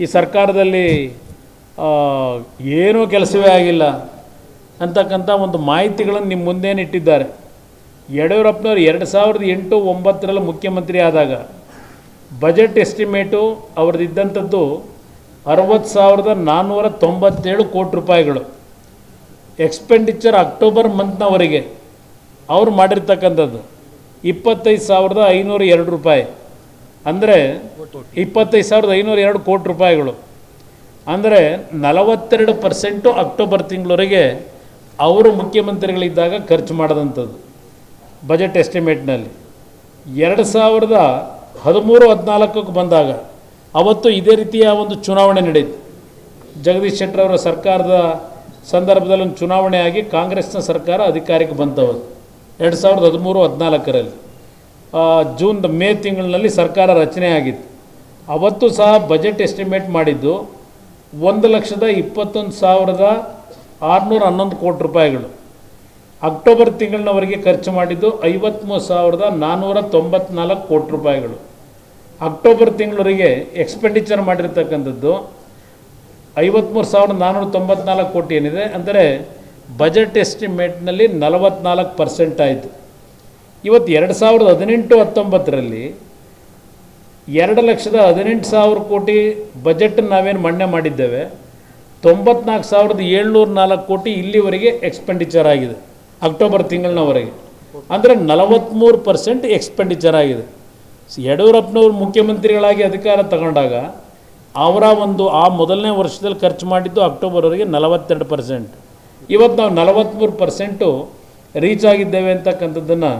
ಈ ಸರ್ಕಾರದಲ್ಲಿ ಏನೂ ಕೆಲಸವೇ ಆಗಿಲ್ಲ ಅಂತಕ್ಕಂಥ ಒಂದು ಮಾಹಿತಿಗಳನ್ನು ನಿಮ್ಮ ಮುಂದೇನೆ ಇಟ್ಟಿದ್ದಾರೆ. ಯಡಿಯೂರಪ್ಪನವರು 2008-09 ಮುಖ್ಯಮಂತ್ರಿ ಆದಾಗ ಬಜೆಟ್ ಎಸ್ಟಿಮೇಟು ಅವ್ರದ್ದಿದ್ದಂಥದ್ದು 60,497 ಕೋಟಿ ರೂಪಾಯಿಗಳು. ಎಕ್ಸ್ಪೆಂಡಿಚರ್ ಅಕ್ಟೋಬರ್ ಮಂತ್ನವರೆಗೆ ಅವರು ಮಾಡಿರ್ತಕ್ಕಂಥದ್ದು 25,502 ರೂಪಾಯಿ, ಅಂದರೆ 25,502 ಕೋಟಿ ರೂಪಾಯಿಗಳು. ಅಂದರೆ 42% ಅಕ್ಟೋಬರ್ ತಿಂಗಳವರೆಗೆ ಅವರು ಮುಖ್ಯಮಂತ್ರಿಗಳಿದ್ದಾಗ ಖರ್ಚು ಮಾಡಿದಂಥದ್ದು ಬಜೆಟ್ ಎಸ್ಟಿಮೇಟ್ನಲ್ಲಿ. 2013-14 ಬಂದಾಗ ಅವತ್ತು ಇದೇ ರೀತಿಯ ಒಂದು ಚುನಾವಣೆ ನಡೆಯಿತು. ಜಗದೀಶ್ ಶೆಟ್ಟರ್ ಅವರ ಸರ್ಕಾರದ ಸಂದರ್ಭದಲ್ಲಿ ಒಂದು ಚುನಾವಣೆ ಆಗಿ ಕಾಂಗ್ರೆಸ್ನ ಸರ್ಕಾರ ಅಧಿಕಾರಕ್ಕೆ ಬಂತವತ್ತು 2013-14 ಮೇ ತಿಂಗಳಿನಲ್ಲಿ ಸರ್ಕಾರ ರಚನೆ ಆಗಿತ್ತು. ಅವತ್ತು ಸಹ ಬಜೆಟ್ ಎಸ್ಟಿಮೇಟ್ ಮಾಡಿದ್ದು 1,21,611 ಕೋಟಿ ರೂಪಾಯಿಗಳು. ಅಕ್ಟೋಬರ್ ತಿಂಗಳಿನವರೆಗೆ ಖರ್ಚು ಮಾಡಿದ್ದು 53,494 ಕೋಟಿ ರೂಪಾಯಿಗಳು. ಅಕ್ಟೋಬರ್ ತಿಂಗಳವರೆಗೆ ಎಕ್ಸ್ಪೆಂಡಿಚರ್ ಮಾಡಿರ್ತಕ್ಕಂಥದ್ದು 53,494 ಕೋಟಿ ಏನಿದೆ, ಅಂದರೆ ಬಜೆಟ್ ಎಸ್ಟಿಮೇಟ್ನಲ್ಲಿ 44% ಆಯಿತು. ಇವತ್ತು 2018-19 2,18,000 ಕೋಟಿ ಬಜೆಟ್ ನಾವೇನು ಮಂಡನೆ ಮಾಡಿದ್ದೇವೆ, 94,704 ಕೋಟಿ ಇಲ್ಲಿವರೆಗೆ ಎಕ್ಸ್ಪೆಂಡಿಚರ್ ಆಗಿದೆ ಅಕ್ಟೋಬರ್ ತಿಂಗಳಿನವರೆಗೆ, ಅಂದರೆ 43% ಎಕ್ಸ್ಪೆಂಡಿಚರ್ ಆಗಿದೆ. ಯಡಿಯೂರಪ್ಪನವರು ಮುಖ್ಯಮಂತ್ರಿಗಳಾಗಿ ಅಧಿಕಾರ ತಗೊಂಡಾಗ ಅವರ ಆ ಮೊದಲನೇ ವರ್ಷದಲ್ಲಿ ಖರ್ಚು ಮಾಡಿದ್ದು ಅಕ್ಟೋಬರ್ವರೆಗೆ 42%. ಇವತ್ತು ನಾವು 43% ರೀಚ್ ಆಗಿದ್ದೇವೆ ಅಂತಕ್ಕಂಥದ್ದನ್ನು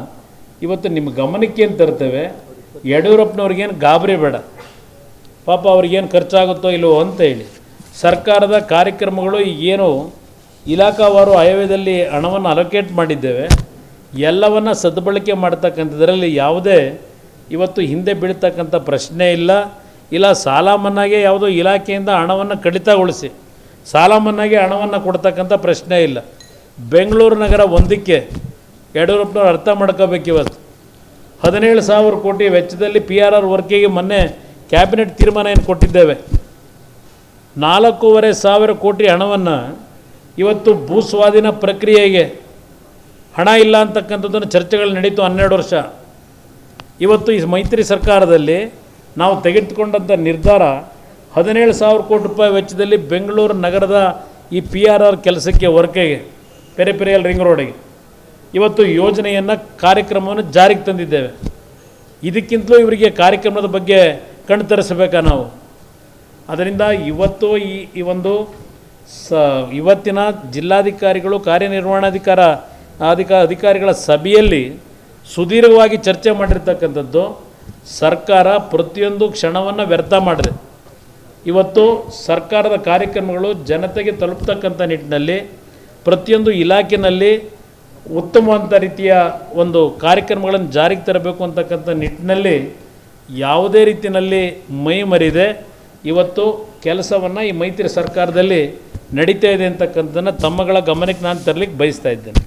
ಇವತ್ತು ನಿಮ್ಮ ಗಮನಕ್ಕೆ ಏನು ತರ್ತೇವೆ. ಯಡಿಯೂರಪ್ಪನವ್ರಿಗೇನು ಗಾಬರಿ ಬೇಡ, ಪಾಪ ಅವ್ರಿಗೇನು ಖರ್ಚಾಗುತ್ತೋ ಇಲ್ಲವೋ ಅಂತ ಹೇಳಿ ಸರ್ಕಾರದ ಕಾರ್ಯಕ್ರಮಗಳು ಈಗೇನು ಇಲಾಖಾವಾರು ಆಯವ್ಯಯದಲ್ಲಿ ಹಣವನ್ನು ಅಲೋಕೇಟ್ ಮಾಡಿದ್ದೇವೆ ಎಲ್ಲವನ್ನು ಸದ್ಬಳಕೆ ಮಾಡ್ತಕ್ಕಂಥದ್ರಲ್ಲಿ ಯಾವುದೇ ಇವತ್ತು ಹಿಂದೆ ಬೀಳ್ತಕ್ಕಂಥ ಪ್ರಶ್ನೆ ಇಲ್ಲ. ಇಲ್ಲ ಸಾಲ ಮನ್ನಾಗೆ ಯಾವುದೋ ಇಲಾಖೆಯಿಂದ ಹಣವನ್ನು ಕಡಿತಗೊಳಿಸಿ ಸಾಲ ಮನ್ನಾಗೆ ಹಣವನ್ನು ಕೊಡ್ತಕ್ಕಂಥ ಪ್ರಶ್ನೆ ಇಲ್ಲ. ಬೆಂಗಳೂರು ನಗರ ಒಂದಕ್ಕೆ ಯಡಿಯೂರಪ್ಪನವ್ರು ಅರ್ಥ ಮಾಡ್ಕೋಬೇಕು. ಇವತ್ತು 17,000 ಕೋಟಿ ವೆಚ್ಚದಲ್ಲಿ PRR ವರ್ಕಿಗೆ ಮೊನ್ನೆ ಕ್ಯಾಬಿನೆಟ್ ತೀರ್ಮಾನ ಏನು ಕೊಟ್ಟಿದ್ದೇವೆ. 4,500 ಕೋಟಿ ಹಣವನ್ನು ಇವತ್ತು ಭೂ ಸ್ವಾಧೀನ ಪ್ರಕ್ರಿಯೆಗೆ ಹಣ ಇಲ್ಲ ಅಂತಕ್ಕಂಥದ್ದನ್ನು ಚರ್ಚೆಗಳು ನಡೀತು 12 ವರ್ಷ. ಇವತ್ತು ಈ ಮೈತ್ರಿ ಸರ್ಕಾರದಲ್ಲಿ ನಾವು ತೆಗೆದುಕೊಂಡಂಥ ನಿರ್ಧಾರ 17,000 ಕೋಟಿ ರೂಪಾಯಿ ವೆಚ್ಚದಲ್ಲಿ ಬೆಂಗಳೂರು ನಗರದ ಈ PRR ಕೆಲಸಕ್ಕೆ ವರ್ಕೆಗೆ ಪೆರಿಫೆರಿಯಲ್ ರಿಂಗ್ ರೋಡಿಗೆ ಇವತ್ತು ಯೋಜನೆಯನ್ನು ಕಾರ್ಯಕ್ರಮವನ್ನು ಜಾರಿಗೆ ತಂದಿದ್ದೇವೆ. ಇದಕ್ಕಿಂತಲೂ ಇವರಿಗೆ ಕಾರ್ಯಕ್ರಮದ ಬಗ್ಗೆ ಕಣ್ಣು ತರಿಸಬೇಕಾ ನಾವು. ಅದರಿಂದ ಇವತ್ತು ಈ ಒಂದು ಇವತ್ತಿನ ಜಿಲ್ಲಾಧಿಕಾರಿಗಳು ಅಧಿಕಾರಿಗಳ ಸಭೆಯಲ್ಲಿ ಸುದೀರ್ಘವಾಗಿ ಚರ್ಚೆ ಮಾಡಿರ್ತಕ್ಕಂಥದ್ದು ಸರ್ಕಾರ ಪ್ರತಿಯೊಂದು ಕ್ಷಣವನ್ನು ವ್ಯರ್ಥ ಮಾಡಿದೆ. ಇವತ್ತು ಸರ್ಕಾರದ ಕಾರ್ಯಕ್ರಮಗಳು ಜನತೆಗೆ ತಲುಪತಕ್ಕಂಥ ನಿಟ್ಟಿನಲ್ಲಿ ಪ್ರತಿಯೊಂದು ಇಲಾಖೆಯಲ್ಲಿ ಉತ್ತಮವಾದ ರೀತಿಯ ಒಂದು ಕಾರ್ಯಕ್ರಮಗಳನ್ನು ಜಾರಿಗೆ ತರಬೇಕು ಅಂತಕ್ಕಂಥ ನಿಟ್ಟಿನಲ್ಲಿ ಯಾವುದೇ ರೀತಿಯಲ್ಲಿ ಮೈ ಮರಿದೆ ಇವತ್ತು ಕೆಲಸವನ್ನು ಈ ಮೈತ್ರಿ ಸರ್ಕಾರದಲ್ಲಿ ನಡೀತಾ ಇದೆ ಅಂತಕ್ಕಂಥದ್ದನ್ನು ತಮ್ಮಗಳ ಗಮನಕ್ಕೆ ನಾನು ತರಲಿಕ್ಕೆ ಬಯಸ್ತಾ ಇದ್ದೇನೆ.